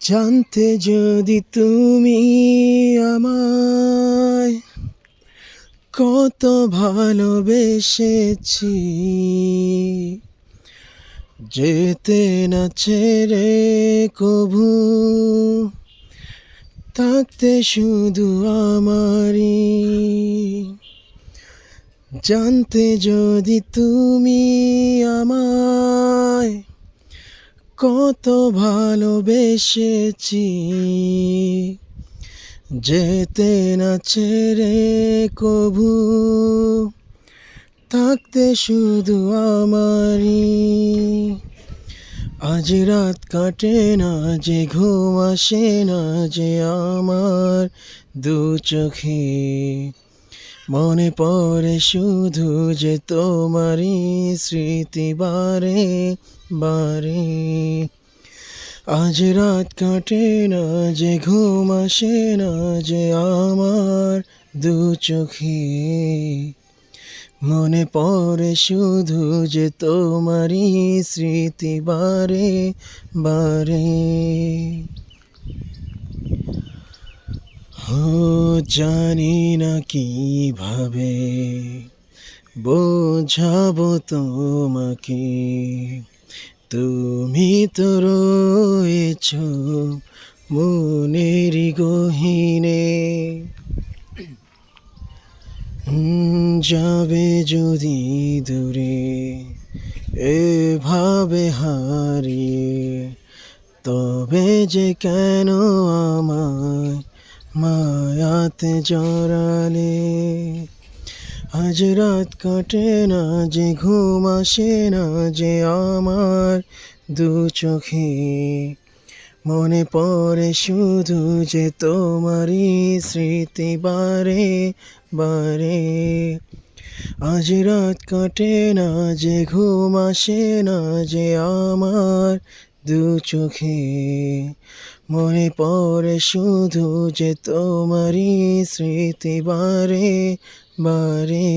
জানতে যদি তুমি আমায় কত ভালোবেসেছি, যেতে না ছেড়ে কভু, থাকতে শুধু আমারই। জানতে যদি তুমি আমায় কত ভালোবেসেছি, যেতে না ছেড়ে কভু, থাকতে শুধু আমারই। আজ রাত কাটে না যে, ঘুম আসে না যে আমার দু চোখে, মনে পড়ে শুধু যে তোমারই স্মৃতি বারে বারে। আজ রাত কাটে না যে, ঘুম আসে না যে আমার দু চোখে, মনে পড়ে শুধু যে তোমারই স্মৃতি বারে বারে। জানি না কিভাবে বোঝাবো তোমাকে, তুমি তো রয়েছ মনের গহীনে। যাবে যদি দূরে এভাবে হারিয়ে, তবে যে কেন আমায় মায়াতে জড়ালে। আজ রাত কাটে না যে, ঘুম আসে না যে আমার দু চোখে, মনে পড়ে শুধু যে তোমারই স্মৃতি বারে বারে। আজ রাত কাটে না যে, ঘুম আসে না যে আমার দু চোখে, মনে পড়ে শুধু যে তোমারই স্মৃতি বারে বারে।